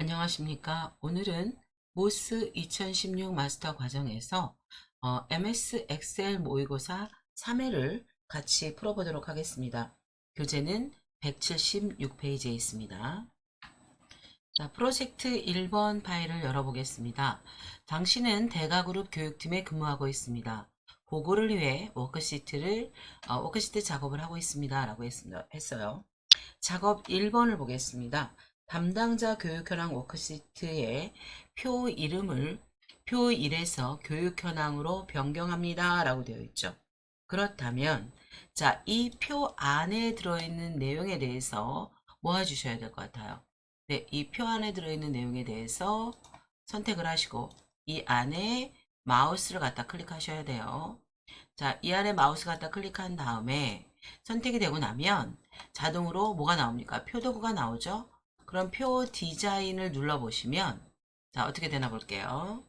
안녕하십니까. 오늘은 모스 2016 마스터 과정에서 MS 엑셀 모의고사 3회를 같이 풀어보도록 하겠습니다. 교재는 176페이지에 있습니다. 자, 프로젝트 1번 파일을 열어보겠습니다. 당신은 대가그룹 교육팀에 근무하고 있습니다. 보고를 위해 워크시트 작업을 하고 있습니다. 라고 했어요. 작업 1번을 보겠습니다. 담당자 교육 현황 워크시트에 표 이름을 표 1에서 교육 현황으로 변경합니다. 라고 되어 있죠. 그렇다면, 자, 이 표 안에 들어있는 내용에 대해서 뭐 해주셔야 될 것 같아요? 네, 이 표 안에 들어있는 내용에 대해서 선택을 하시고, 이 안에 마우스를 갖다 클릭하셔야 돼요. 자, 이 안에 마우스 갖다 클릭한 다음에 선택이 되고 나면 자동으로 뭐가 나옵니까? 표 도구가 나오죠? 그럼 표 디자인을 눌러보시면 자, 어떻게 되나 볼게요.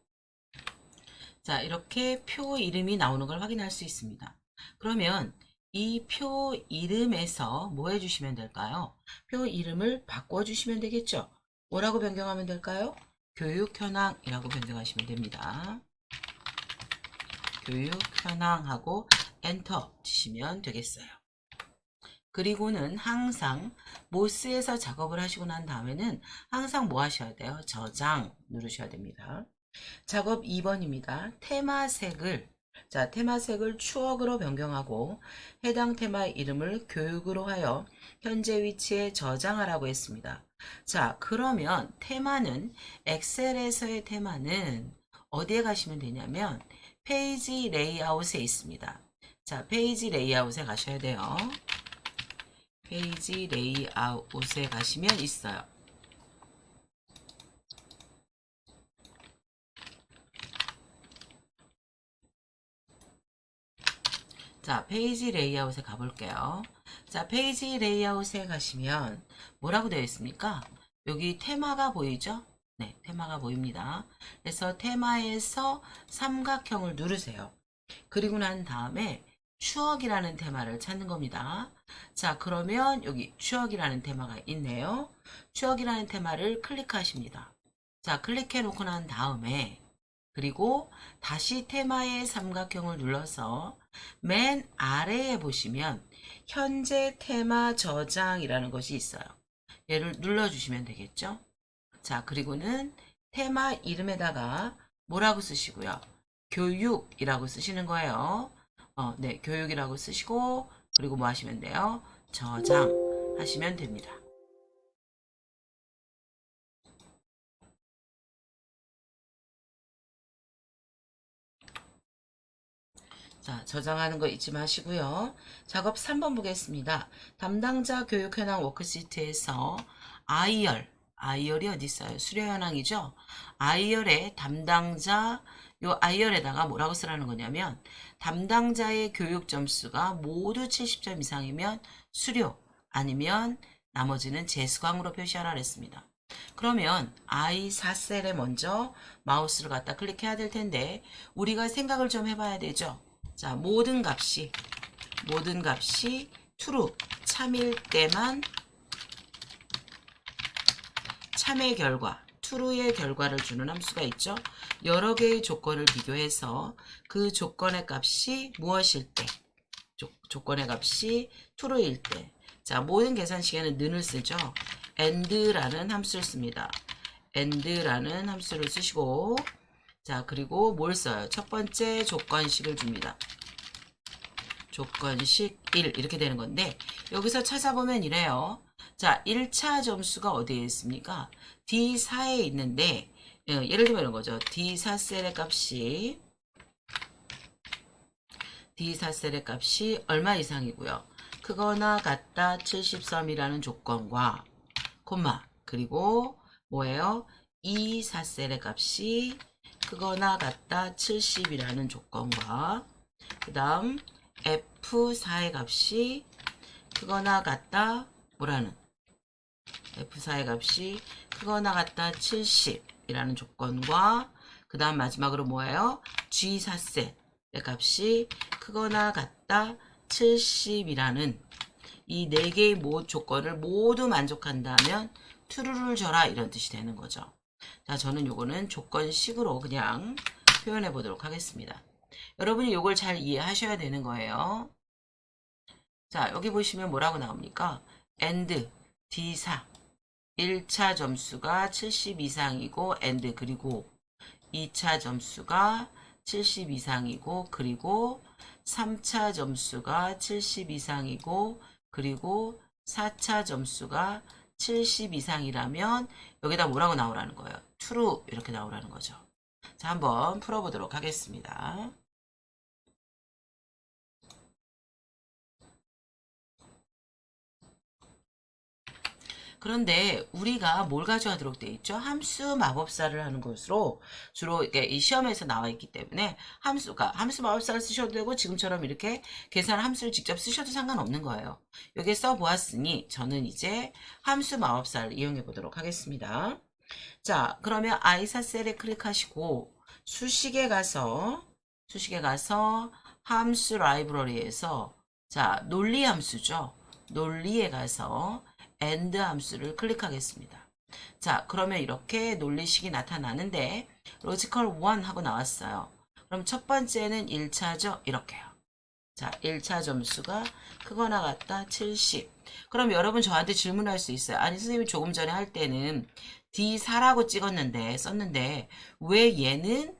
자, 이렇게 표 이름이 나오는 걸 확인할 수 있습니다. 그러면 이 표 이름에서 뭐 해주시면 될까요? 표 이름을 바꿔주시면 되겠죠? 뭐라고 변경하면 될까요? 교육 현황이라고 변경하시면 됩니다. 교육 현황하고 엔터 치시면 되겠어요. 그리고는 항상 모스에서 작업을 하시고 난 다음에는 항상 뭐 하셔야 돼요? 저장 누르셔야 됩니다. 작업 2번입니다. 테마색을 추억으로 변경하고 해당 테마의 이름을 교육으로 하여 현재 위치에 저장하라고 했습니다. 자, 그러면 엑셀에서의 테마는 어디에 가시면 되냐면 페이지 레이아웃에 있습니다. 자, 페이지 레이아웃에 가셔야 돼요. 페이지 레이아웃에 가시면 있어요. 자, 페이지 레이아웃에 가볼게요. 자, 페이지 레이아웃에 가시면 뭐라고 되어 있습니까? 여기 테마가 보이죠? 네, 테마가 보입니다. 그래서 테마에서 삼각형을 누르세요. 그리고 난 다음에 추억이라는 테마를 찾는 겁니다. 자, 그러면 여기 추억이라는 테마가 있네요. 추억이라는 테마를 클릭하십니다. 자, 클릭해 놓고 난 다음에 그리고 다시 테마의 삼각형을 눌러서 맨 아래에 보시면 현재 테마 저장이라는 것이 있어요. 얘를 눌러주시면 되겠죠. 자, 그리고는 테마 이름에다가 뭐라고 쓰시고요. 교육이라고 쓰시는 거예요. 네, 교육이라고 쓰시고 그리고 뭐 하시면 돼요? 저장하시면 됩니다. 자, 저장하는 거 잊지 마시고요. 작업 3번 보겠습니다. 담당자 교육 현황 워크시트에서 아이열이 어디 있어요? 수료 현황이죠? 아이열의 담당자, 요 아이열에다가 뭐라고 쓰라는 거냐면 담당자의 교육 점수가 모두 70점 이상이면 수료, 아니면 나머지는 재수강으로 표시하라 그랬습니다. 그러면 I4셀에 먼저 마우스를 갖다 클릭해야 될 텐데 우리가 생각을 좀 해봐야 되죠. 자, 모든 값이 true, 참일 때만 참의 결과, true의 결과를 주는 함수가 있죠. 여러 개의 조건을 비교해서 그 조건의 값이 무엇일 때, 조건의 값이 true일 때, 자, 모든 계산식에는 는을 쓰죠. and라는 함수를 씁니다. and라는 함수를 쓰시고, 자, 그리고 뭘 써요? 첫 번째 조건식을 줍니다. 조건식 1 이렇게 되는 건데 여기서 찾아보면 이래요. 자, 1차 점수가 어디에 있습니까? D4에 있는데 예를 들면 이런 거죠. D4셀의 값이 얼마 이상이고요. 크거나 같다 70점이라는 조건과 콤마 그리고 뭐예요? E4셀의 값이 크거나 같다 70이라는 조건과 그 다음 F4의 값이 크거나 같다 뭐라는 F4의 값이 크거나 같다 70이라는 조건과 그 다음 마지막으로 뭐예요? G4셀의 값이 크거나 같다 70이라는 이 네 개의 조건을 모두 만족한다면 true를 줘라 이런 뜻이 되는 거죠. 자, 저는 요거는 조건식으로 그냥 표현해 보도록 하겠습니다. 여러분이 요걸 잘 이해하셔야 되는 거예요. 자, 여기 보시면 뭐라고 나옵니까? and D4 1차 점수가 70 이상이고 and 그리고 2차 점수가 70 이상이고 그리고 3차 점수가 70 이상이고 그리고 4차 점수가 70 이상이라면 여기다 뭐라고 나오라는 거예요? true 이렇게 나오라는 거죠. 자, 한번 풀어보도록 하겠습니다. 그런데 우리가 뭘 가져가도록 되어 있죠? 함수 마법사를 하는 것으로 주로 이게 이 시험에서 나와 있기 때문에 함수 마법사를 쓰셔도 되고 지금처럼 이렇게 계산 함수를 직접 쓰셔도 상관없는 거예요. 여기에 써보았으니 저는 이제 함수 마법사를 이용해 보도록 하겠습니다. 자, 그러면 아이사 셀에 클릭하시고 수식에 가서 함수 라이브러리에서 자, 논리 함수죠. 논리에 가서 and 함수를 클릭하겠습니다. 자, 그러면 이렇게 논리식이 나타나는데 logical 1 하고 나왔어요. 그럼 첫 번째는 1차죠. 이렇게요. 자, 1차 점수가 크거나 같다 70. 그럼 여러분 저한테 질문할 수 있어요. 아니 선생님이 조금 전에 할 때는 D4라고 썼는데 왜 얘는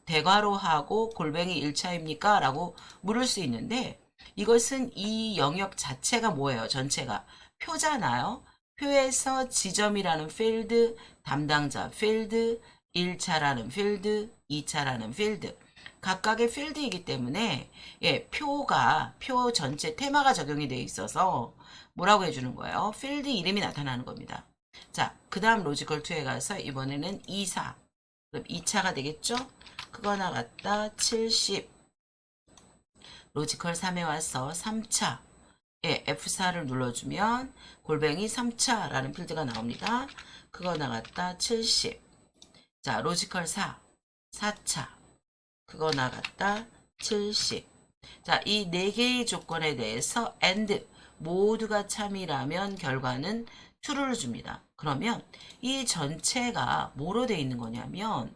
대괄호하고 골뱅이 1차입니까? 라고 물을 수 있는데 이것은 이 영역 자체가 뭐예요? 전체가 표잖아요. 표에서 지점이라는 필드, 담당자 필드, 1차라는 필드, 2차라는 필드 각각의 필드이기 때문에 예, 표 전체 테마가 적용이 되어 있어서 뭐라고 해주는 거예요? 필드 이름이 나타나는 겁니다. 자, 그 다음 로지컬 2에 가서 이번에는 2, 4 그럼 2차가 되겠죠? 그거나 같다 70 로지컬 3에 와서 3차 예, F4를 눌러주면 골뱅이 3차라는 필드가 나옵니다. 그거나 같다 70 자, 로지컬 4차 그거 나갔다 70. 자, 이 네 개의 조건에 대해서 and 모두가 참이라면 결과는 true를 줍니다. 그러면 이 전체가 뭐로 되어 있는 거냐면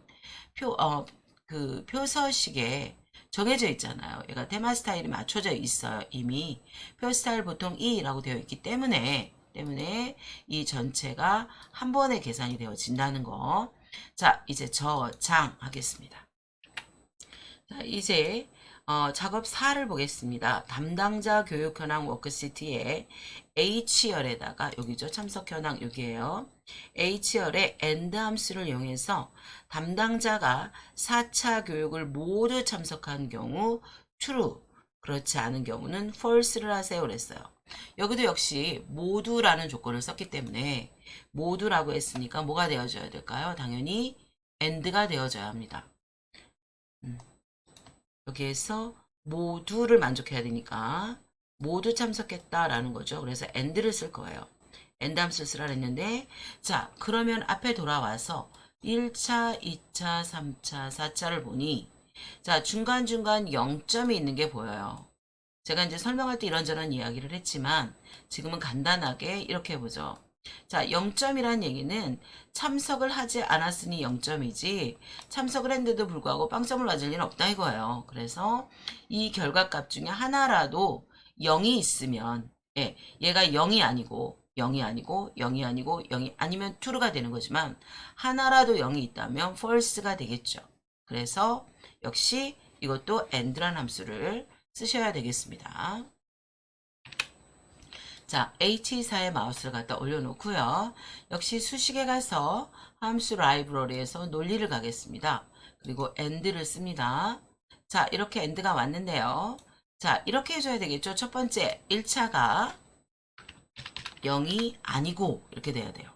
그 표서식에 정해져 있잖아요. 얘가 테마 스타일이 맞춰져 있어요. 이미 표 스타일 보통 E라고 되어 있기 때문에 이 전체가 한 번에 계산이 되어진다는 거. 자, 이제 저장하겠습니다. 자, 이제 작업 4를 보겠습니다. 담당자 교육 현황 워크시트에 H열에다가 여기죠. 참석 현황 여기에요. H열에 AND 함수를 이용해서 담당자가 4차 교육을 모두 참석한 경우 true, 그렇지 않은 경우는 false를 하세요 그랬어요. 여기도 역시 모두라는 조건을 썼기 때문에 모두라고 했으니까 뭐가 되어줘야 될까요? 당연히 AND가 되어줘야 합니다. 여기에서 모두를 만족해야 되니까 모두 참석했다라는 거죠. 그래서 and를 쓸 거예요. and 함수를 쓰라 했는데 자, 그러면 앞에 돌아와서 1차, 2차, 3차, 4차를 보니 자, 중간중간 0점이 있는 게 보여요. 제가 이제 설명할 때 이런저런 이야기를 했지만 지금은 간단하게 이렇게 해보죠. 자, 0점이라는 얘기는 참석을 하지 않았으니 0점이지 참석을 했는데도 불구하고 빵점을 맞을 일은 없다 이거예요. 그래서 이 결과값 중에 하나라도 0이 있으면 예, 얘가 0이 아니고 0이 아니면 true가 되는 거지만 하나라도 0이 있다면 false가 되겠죠. 그래서 역시 이것도 and라는 함수를 쓰셔야 되겠습니다. 자, H4에 마우스를 갖다 올려놓고요. 역시 수식에 가서 함수 라이브러리에서 논리를 가겠습니다. 그리고 and를 씁니다. 자, 이렇게 and가 왔는데요. 자, 이렇게 해줘야 되겠죠. 첫 번째, 1차가 0이 아니고 이렇게 돼야 돼요.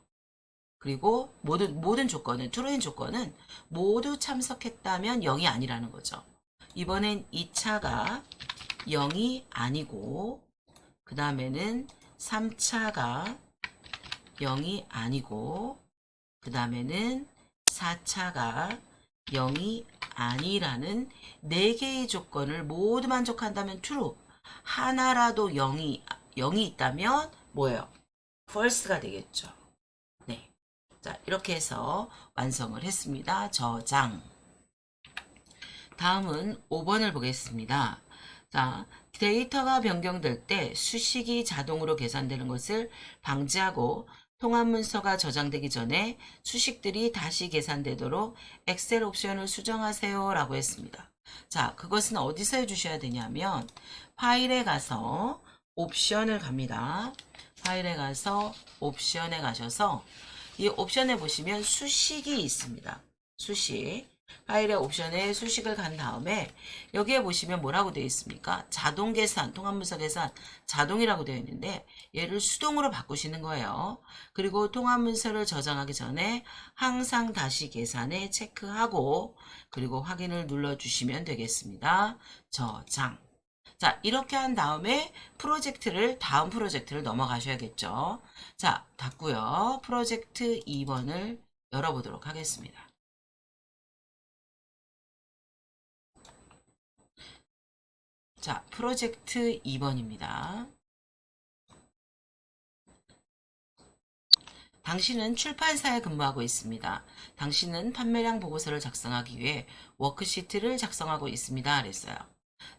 그리고 모든 조건은, true인 조건은 모두 참석했다면 0이 아니라는 거죠. 이번엔 2차가 0이 아니고 그 다음에는 3차가 0이 아니고 그 다음에는 4차가 0이 아니라는 4개의 조건을 모두 만족한다면 true, 하나라도 0이 있다면 뭐예요? false가 되겠죠. 네. 자, 이렇게 해서 완성을 했습니다. 저장. 다음은 5번을 보겠습니다. 자, 데이터가 변경될 때 수식이 자동으로 계산되는 것을 방지하고 통합 문서가 저장되기 전에 수식들이 다시 계산되도록 엑셀 옵션을 수정하세요 라고 했습니다. 자, 그것은 어디서 해주셔야 되냐면 파일에 가서 옵션을 갑니다. 파일에 가서 옵션에 가셔서 이 옵션에 보시면 수식이 있습니다. 수식. 파일의 옵션에 수식을 간 다음에 여기에 보시면 뭐라고 되어 있습니까? 자동 계산, 통합문서 계산, 자동이라고 되어 있는데 얘를 수동으로 바꾸시는 거예요. 그리고 통합문서를 저장하기 전에 항상 다시 계산에 체크하고 그리고 확인을 눌러주시면 되겠습니다. 저장. 자, 이렇게 한 다음에 다음 프로젝트를 넘어가셔야겠죠. 자, 닫고요. 프로젝트 2번을 열어보도록 하겠습니다. 자, 프로젝트 2번입니다. 당신은 출판사에 근무하고 있습니다. 당신은 판매량 보고서를 작성하기 위해 워크시트를 작성하고 있습니다. 그랬어요.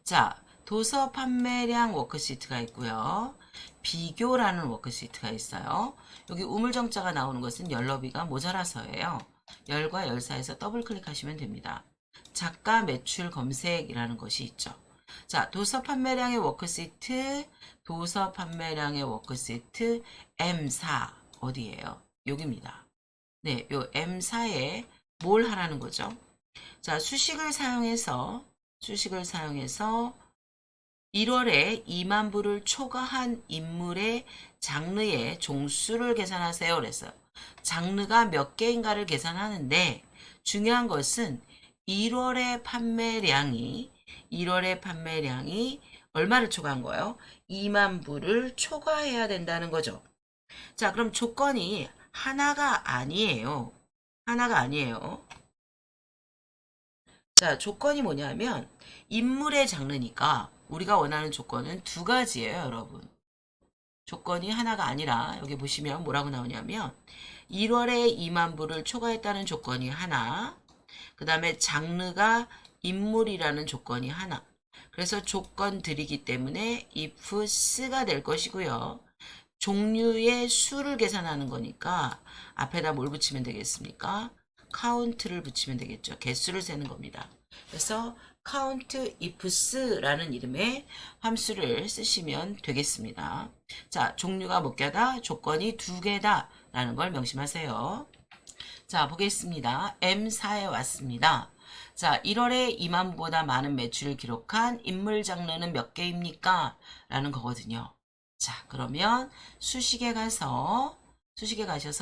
자, 도서 판매량 워크시트가 있고요. 비교라는 워크시트가 있어요. 여기 우물정자가 나오는 것은 열너비가 모자라서예요. 열과 열 사이에서 더블 클릭하시면 됩니다. 작가 매출 검색이라는 것이 있죠. 자, 도서 판매량의 워크시트, M4 어디예요? 여기입니다. 네, 요 M4에 뭘 하라는 거죠? 자, 수식을 사용해서 1월에 2만 부를 초과한 인물의 장르의 종수를 계산하세요. 그랬어요. 장르가 몇 개인가를 계산하는데 중요한 것은 1월의 판매량이 얼마를 초과한 거예요? 2만 부를 초과해야 된다는 거죠. 자, 그럼 조건이 하나가 아니에요. 자, 조건이 뭐냐면 인물의 장르니까 우리가 원하는 조건은 두 가지예요, 여러분. 조건이 하나가 아니라 여기 보시면 뭐라고 나오냐면 1월에 2만 부를 초과했다는 조건이 하나, 그 다음에 장르가 인물이라는 조건이 하나. 그래서 조건들이기 때문에 ifs가 될 것이고요. 종류의 수를 계산하는 거니까 앞에다 뭘 붙이면 되겠습니까? count를 붙이면 되겠죠. 개수를 세는 겁니다. 그래서 count ifs라는 이름의 함수를 쓰시면 되겠습니다. 자, 종류가 몇 개다? 조건이 두 개다 라는 걸 명심하세요. 자, 보겠습니다. M4에 왔습니다. 자, 1월에 2만보다 많은 매출을 기록한 인물 장르는 몇 개입니까? 라는 거거든요. 자, 그러면 수식에 가셔서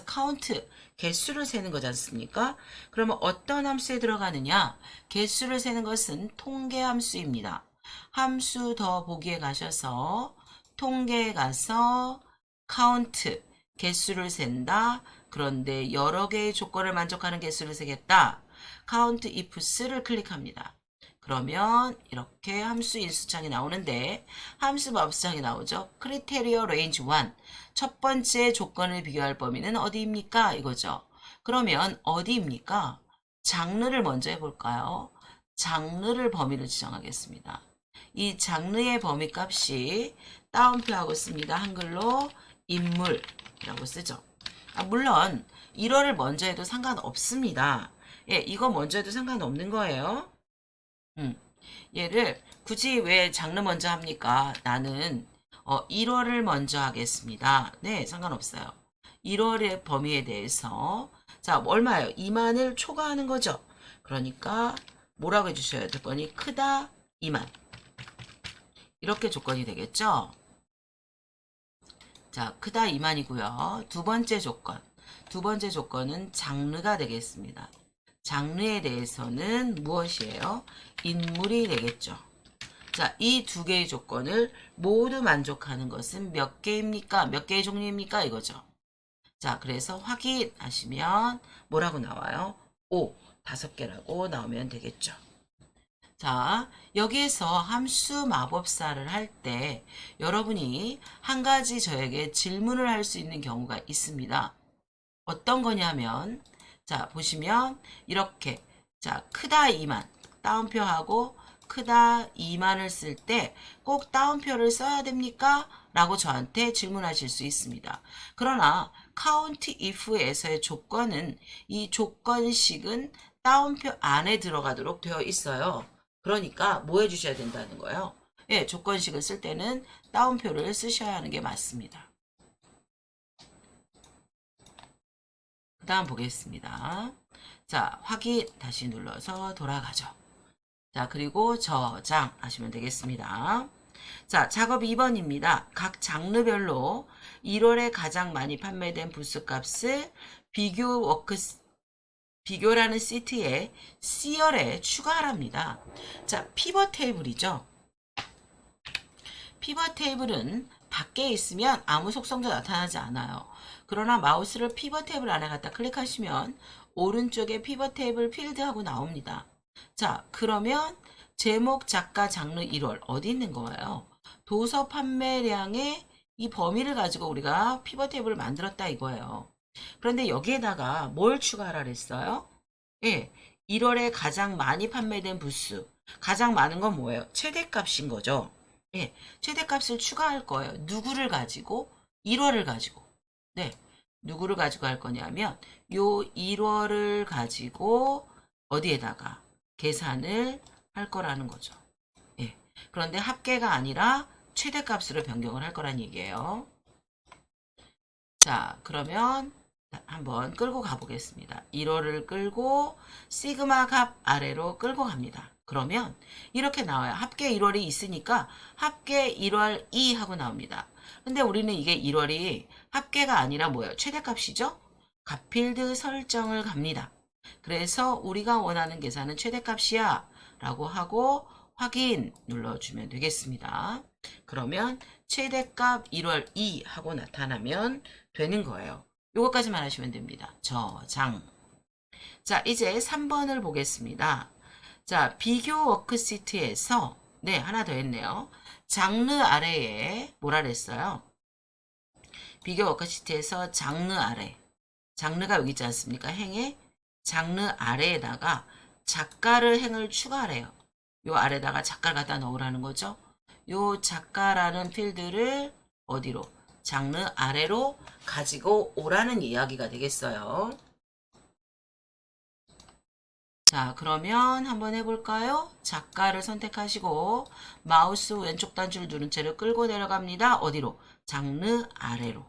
카운트, 개수를 세는 거지 않습니까? 그러면 어떤 함수에 들어가느냐? 개수를 세는 것은 통계 함수입니다. 함수 더 보기에 가셔서 통계에 가서 카운트, 개수를 센다. 그런데 여러 개의 조건을 만족하는 개수를 세겠다. count ifs를 클릭합니다. 그러면 이렇게 함수 인수창이 나오는데 함수 마법창이 나오죠. criteria range 1. 첫 번째 조건을 비교할 범위는 어디입니까? 이거죠. 그러면 어디입니까? 장르를 먼저 해볼까요? 장르를 범위를 지정하겠습니다. 이 장르의 범위 값이 따옴표하고 씁니다. 한글로 인물이라고 쓰죠. 물론 1월을 먼저 해도 상관없습니다. 예, 이거 먼저 해도 상관없는 거예요. 얘를 굳이 왜 장르 먼저 합니까? 나는 1월을 먼저 하겠습니다. 네, 상관없어요. 1월의 범위에 대해서 자, 얼마예요? 2만을 초과하는 거죠. 그러니까 뭐라고 해주셔야 될 거니? 크다 2만. 이렇게 조건이 되겠죠? 자, 크다 2만이고요. 두 번째 조건은 장르가 되겠습니다. 장르에 대해서는 무엇이에요? 인물이 되겠죠. 자, 이 두 개의 조건을 모두 만족하는 것은 몇 개입니까? 몇 개의 종류입니까? 이거죠. 자, 그래서 확인하시면 뭐라고 나와요? 5, 5개라고 나오면 되겠죠. 자, 여기에서 함수 마법사를 할 때 여러분이 한 가지 저에게 질문을 할 수 있는 경우가 있습니다. 어떤 거냐면, 자, 보시면 이렇게, 자, 크다 2만 따옴표하고 크다 2만을 쓸 때 꼭 따옴표를 써야 됩니까? 라고 저한테 질문하실 수 있습니다. 그러나 count if에서의 조건은 이 조건식은 따옴표 안에 들어가도록 되어 있어요. 그러니까 뭐 해주셔야 된다는 거예요? 예, 조건식을 쓸 때는 따옴표를 쓰셔야 하는 게 맞습니다. 그 다음 보겠습니다. 자, 확인 다시 눌러서 돌아가죠. 자, 그리고 저장 하시면 되겠습니다. 자, 작업 2번입니다. 각 장르별로 1월에 가장 많이 판매된 부스값을 비교라는 시트에 C열에 추가하랍니다. 자, 피벗 테이블이죠. 피벗 테이블은 밖에 있으면 아무 속성도 나타나지 않아요. 그러나 마우스를 피벗 테이블 안에 갖다 클릭하시면 오른쪽에 피벗 테이블 필드하고 나옵니다. 자, 그러면 제목, 작가, 장르 1월 어디 있는 거예요? 도서 판매량의 이 범위를 가지고 우리가 피벗 테이블을 만들었다 이거예요. 그런데 여기에다가 뭘 추가하라 그랬어요? 예, 1월에 가장 많이 판매된 부수. 가장 많은 건 뭐예요? 최대값인 거죠. 예, 최대값을 추가할 거예요. 누구를 가지고? 1월을 가지고. 네, 누구를 가지고 할 거냐면 요 1월을 가지고 어디에다가 계산을 할 거라는 거죠. 예, 그런데 합계가 아니라 최대값으로 변경을 할 거란 얘기예요. 자, 그러면 한번 끌고 가보겠습니다. 1월을 끌고 시그마 값 아래로 끌고 갑니다. 그러면 이렇게 나와요. 합계 1월이 있으니까 합계 1월 2 하고 나옵니다. 근데 우리는 이게 1월이 합계가 아니라 뭐예요? 최대값이죠? 값필드 설정을 갑니다. 그래서 우리가 원하는 계산은 최대값이야 라고 하고 확인 눌러주면 되겠습니다. 그러면 최대값 1월 2 하고 나타나면 되는 거예요. 요것까지만 하시면 됩니다. 저장. 자, 이제 3번을 보겠습니다. 자, 비교 워크시트에서 네, 하나 더 했네요. 장르 아래에 뭐라 그랬어요? 비교 워크시트에서 장르 아래. 장르가 여기 있지 않습니까? 행에 장르 아래에다가 작가를 행을 추가하래요. 요 아래다가 작가를 갖다 넣으라는 거죠. 요 작가라는 필드를 어디로? 장르 아래로 가지고 오라는 이야기가 되겠어요. 자, 그러면 한번 해볼까요? 작가를 선택하시고 마우스 왼쪽 단추를 누른 채로 끌고 내려갑니다. 어디로? 장르 아래로.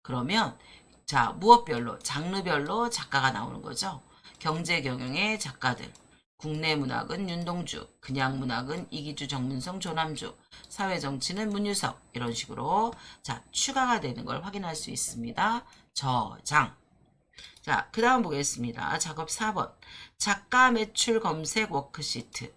그러면 자, 무엇별로? 장르별로 작가가 나오는 거죠. 경제 경영의 작가들. 국내 문학은 윤동주, 그냥 문학은 이기주, 정문성, 조남주, 사회 정치는 문유석 이런 식으로 자, 추가가 되는 걸 확인할 수 있습니다. 저장. 자, 그 다음 보겠습니다. 작업 4번. 작가 매출 검색 워크시트.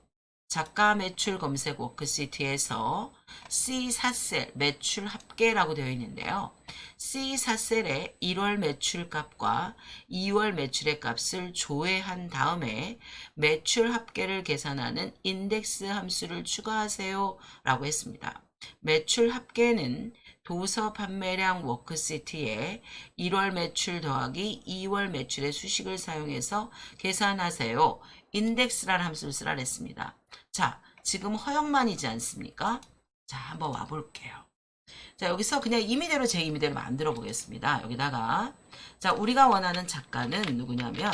작가 매출 검색 워크시트에서 C4셀 매출 합계라고 되어 있는데요. C4셀에 1월 매출 값과 2월 매출의 값을 조회한 다음에 매출 합계를 계산하는 인덱스 함수를 추가하세요 라고 했습니다. 매출 합계는 도서 판매량 워크시트에 1월 매출 더하기 2월 매출의 수식을 사용해서 계산하세요. 인덱스라는 함수를 쓰라 했습니다. 자, 지금 허영만이지 않습니까? 자, 한번 와볼게요. 자, 여기서 그냥 임의대로 제 임의대로 만들어 보겠습니다. 여기다가 자, 우리가 원하는 작가는 누구냐면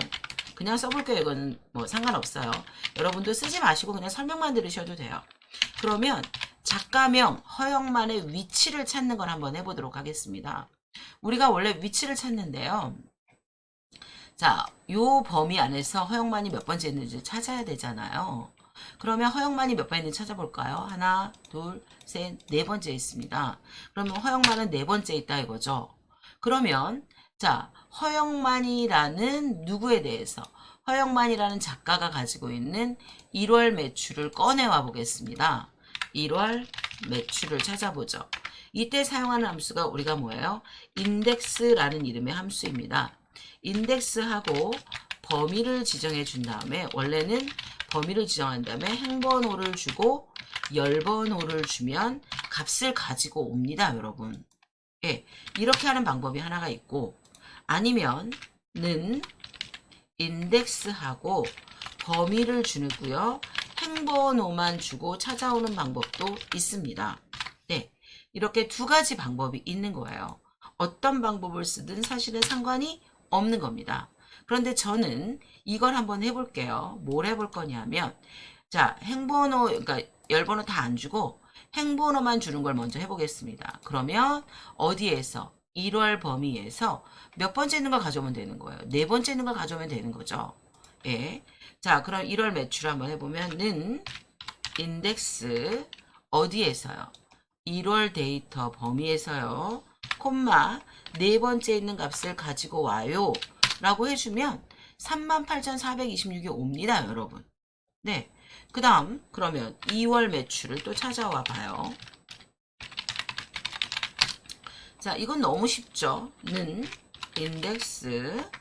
그냥 써볼게요. 이거는 뭐 상관없어요. 여러분도 쓰지 마시고 그냥 설명만 들으셔도 돼요. 그러면 작가명 허영만의 위치를 찾는 걸 한번 해보도록 하겠습니다. 우리가 원래 위치를 찾는데요. 자, 요 범위 안에서 허영만이 몇 번째 있는지 찾아야 되잖아요. 그러면 허영만이 몇 번째 있는지 찾아볼까요? 하나, 둘, 셋, 네 번째 있습니다. 그러면 허영만은 네 번째 있다 이거죠. 그러면 자, 허영만이라는 누구에 대해서 허영만이라는 작가가 가지고 있는 1월 매출을 꺼내와 보겠습니다. 1월 매출을 찾아보죠. 이때 사용하는 함수가 우리가 뭐예요? 인덱스라는 이름의 함수입니다. 인덱스하고 범위를 지정해 준 다음에 원래는 범위를 지정한 다음에 행번호를 주고 열번호를 주면 값을 가지고 옵니다, 여러분. 예, 이렇게 하는 방법이 하나가 있고 아니면는 인덱스하고 범위를 주고요. 행번호만 주고 찾아오는 방법도 있습니다. 네, 이렇게 두 가지 방법이 있는 거예요. 어떤 방법을 쓰든 사실은 상관이 없는 겁니다. 그런데 저는 이걸 한번 해볼게요. 뭘 해볼 거냐면, 자, 행번호, 그러니까 열번호 다 안 주고 행번호만 주는 걸 먼저 해보겠습니다. 그러면 어디에서 1월 범위에서 몇 번째 있는 걸 가져오면 되는 거예요. 네 번째 있는 걸 가져오면 되는 거죠. 예. 자, 그럼 1월 매출 한번 해보면은 인덱스 어디에서요? 1월 데이터 범위에서요. 콤마 네 번째 있는 값을 가지고 와요. 라고 해주면 38,426이 옵니다, 여러분. 네. 그 다음, 그러면 2월 매출을 또 찾아와 봐요. 자, 이건 너무 쉽죠? 는 인덱스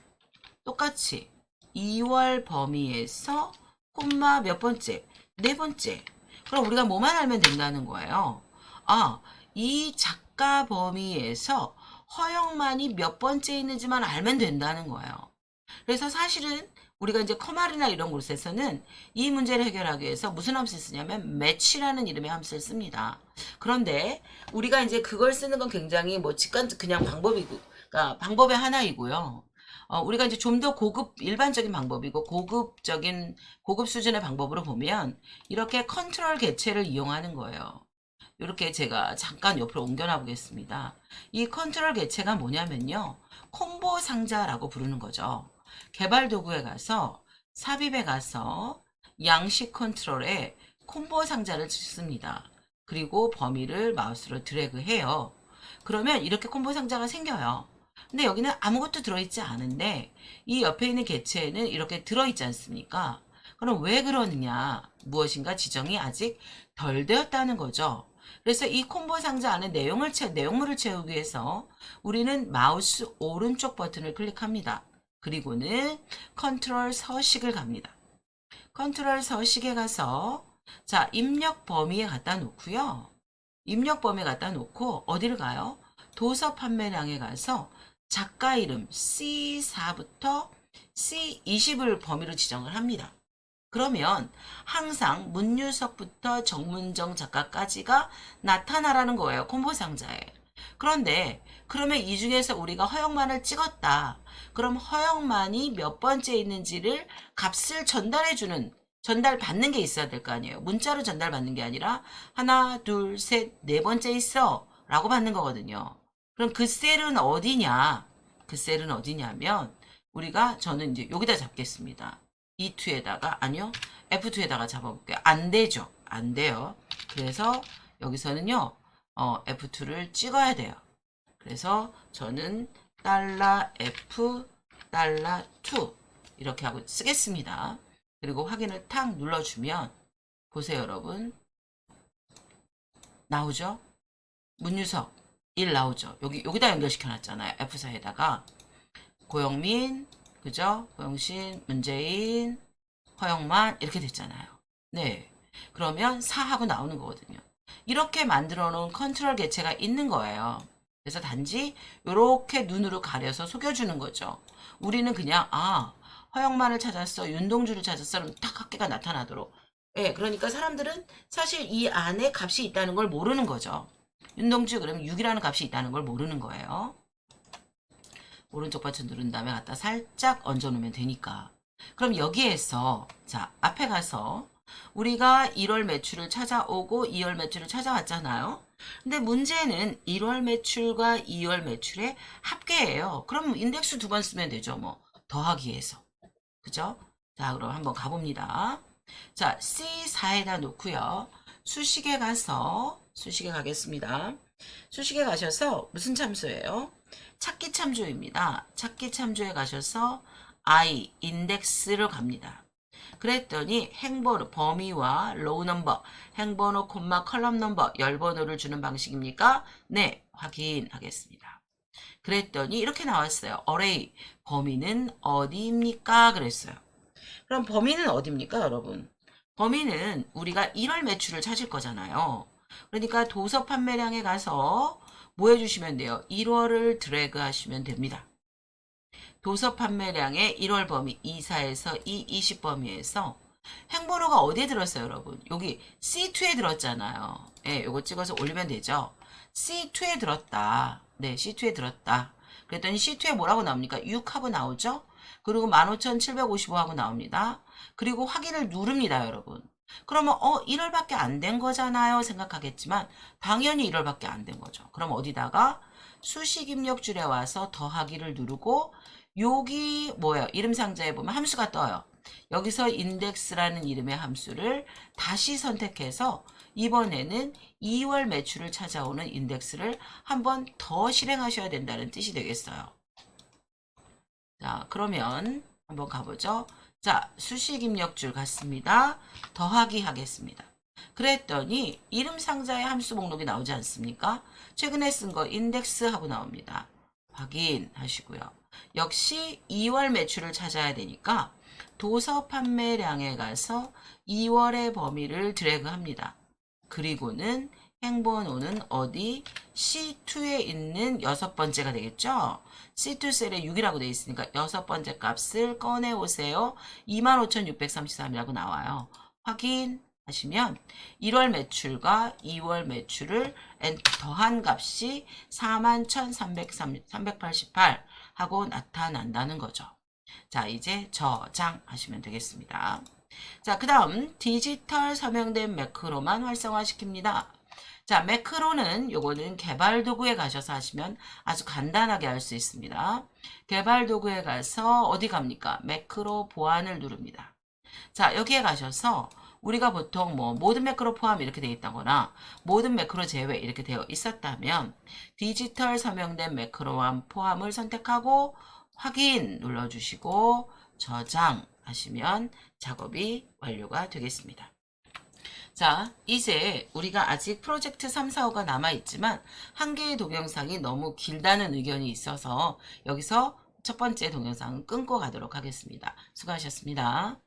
똑같이 2월 범위에서 콤마 몇 번째? 네 번째. 그럼 우리가 뭐만 알면 된다는 거예요. 아, 이 작가 범위에서 허용만이 몇 번째 있는지만 알면 된다는 거예요. 그래서 사실은 우리가 이제 커말이나 이런 곳에서는 이 문제를 해결하기 위해서 무슨 함수를 쓰냐면 match라는 이름의 함수를 씁니다. 그런데 우리가 이제 그걸 쓰는 건 굉장히 뭐 직관 그냥 방법이고, 그러니까 방법의 하나이고요. 우리가 이제 좀 더 고급 일반적인 방법이고 고급 수준의 방법으로 보면 이렇게 컨트롤 개체를 이용하는 거예요. 이렇게 제가 잠깐 옆으로 옮겨놔 보겠습니다. 이 컨트롤 개체가 뭐냐면요. 콤보 상자라고 부르는 거죠. 개발 도구에 가서 삽입에 가서 양식 컨트롤에 콤보 상자를 씁니다. 그리고 범위를 마우스로 드래그 해요. 그러면 이렇게 콤보 상자가 생겨요. 근데 여기는 아무것도 들어있지 않은데 이 옆에 있는 개체에는 이렇게 들어있지 않습니까? 그럼 왜 그러느냐? 무엇인가 지정이 아직 덜 되었다는 거죠. 그래서 이 콤보 상자 안에 내용물을 채우기 위해서 우리는 마우스 오른쪽 버튼을 클릭합니다. 그리고는 컨트롤 서식을 갑니다. 컨트롤 서식에 가서 자, 입력 범위에 갖다 놓고요. 입력 범위에 갖다 놓고 어디를 가요? 도서 판매량에 가서 작가 이름 C4부터 C20을 범위로 지정을 합니다. 그러면 항상 문유석부터 정문정 작가까지가 나타나라는 거예요. 콤보 상자에. 그런데 그러면 이 중에서 우리가 허용만을 찍었다. 그럼 허용만이 몇 번째 있는지를 값을 전달받는 게 있어야 될 거 아니에요. 문자로 전달받는 게 아니라 하나, 둘, 셋, 네 번째 있어 라고 받는 거거든요. 그럼 그 셀은 어디냐? 그 셀은 어디냐면 저는 이제 여기다 잡겠습니다. E2에다가 아니요. F2에다가 잡아볼게요. 안 되죠. 안 돼요. 그래서 여기서는요. F2를 찍어야 돼요. 그래서 저는 $F $2 이렇게 하고 쓰겠습니다. 그리고 확인을 탁 눌러주면 보세요, 여러분. 나오죠? 문유석 1 나오죠. 여기다 연결시켜 놨잖아요. F4에다가 고영민, 그죠? 고영신, 문재인, 허영만 이렇게 됐잖아요. 네. 그러면 4하고 나오는 거거든요. 이렇게 만들어 놓은 컨트롤 개체가 있는 거예요. 그래서 단지 이렇게 눈으로 가려서 속여주는 거죠. 우리는 그냥 허영만을 찾았어, 윤동주를 찾았어, 그럼 딱 학계가 나타나도록. 예, 그러니까 사람들은 사실 이 안에 값이 있다는 걸 모르는 거죠. 윤동주 그러면 6이라는 값이 있다는 걸 모르는 거예요. 오른쪽 버튼 누른 다음에 갖다 살짝 얹어 놓으면 되니까. 그럼 여기에서 자, 앞에 가서 우리가 1월 매출을 찾아오고 2월 매출을 찾아왔잖아요. 근데 문제는 1월 매출과 2월 매출의 합계예요. 그럼 인덱스 두 번 쓰면 되죠. 뭐 더하기 해서. 그죠? 자, 그럼 한번 가봅니다. 자, C4에다 놓고요. 수식에 가겠습니다. 수식에 가셔서 무슨 참수예요? 찾기 참조입니다. 찾기 참조에 가셔서 I, 인덱스를 갑니다. 그랬더니 행번호, 범위와 로우 넘버, 행번호, 콤마, 컬럼 넘버, 열번호를 주는 방식입니까? 네, 확인하겠습니다. 그랬더니 이렇게 나왔어요. array, 범위는 어디입니까? 그랬어요. 그럼 범위는 어디입니까, 여러분? 범위는 우리가 1월 매출을 찾을 거잖아요. 그러니까 도서 판매량에 가서 뭐 해주시면 돼요? 1월을 드래그 하시면 됩니다. 도서 판매량의 1월 범위 24에서 이 20 범위에서 행번호가 어디에 들었어요, 여러분? 여기 C2에 들었잖아요. 예, 요거 찍어서 올리면 되죠. C2에 들었다. 네, C2에 들었다. 그랬더니 C2에 뭐라고 나옵니까? 6하고 나오죠? 그리고 15,755하고 나옵니다. 그리고 확인을 누릅니다, 여러분. 그러면 1월밖에 안 된 거잖아요 생각하겠지만 당연히 1월밖에 안 된 거죠. 그럼 어디다가 수식 입력줄에 와서 더하기를 누르고 여기 뭐예요? 이름 상자에 보면 함수가 떠요. 여기서 인덱스라는 이름의 함수를 다시 선택해서 이번에는 2월 매출을 찾아오는 인덱스를 한 번 더 실행하셔야 된다는 뜻이 되겠어요. 자, 그러면 한번 가보죠. 자, 수식 입력줄 갔습니다. 더하기 하겠습니다. 그랬더니 이름 상자의 함수 목록이 나오지 않습니까? 최근에 쓴 거 인덱스 하고 나옵니다. 확인하시고요. 역시 2월 매출을 찾아야 되니까 도서 판매량에 가서 2월의 범위를 드래그합니다. 그리고는 행번호는 어디? C2에 있는 여섯 번째가 되겠죠? C2 셀에 6이라고 되어 있으니까 여섯 번째 값을 꺼내오세요. 25,633이라고 나와요. 확인하시면 1월 매출과 2월 매출을 더한 값이 41,388 하고 나타난다는 거죠. 자, 이제 저장하시면 되겠습니다. 자, 그 다음 디지털 서명된 매크로만 활성화시킵니다. 자, 매크로는 요거는 개발 도구에 가셔서 하시면 아주 간단하게 할 수 있습니다. 개발 도구에 가서 어디 갑니까? 매크로 보안을 누릅니다. 자, 여기에 가셔서 우리가 보통 뭐 모든 매크로 포함 이렇게 되어 있다거나 모든 매크로 제외 이렇게 되어 있었다면 디지털 서명된 매크로와 포함을 선택하고 확인 눌러주시고 저장하시면 작업이 완료가 되겠습니다. 자, 이제 우리가 아직 프로젝트 3, 4, 5가 남아있지만 한 개의 동영상이 너무 길다는 의견이 있어서 여기서 첫 번째 동영상 끊고 가도록 하겠습니다. 수고하셨습니다.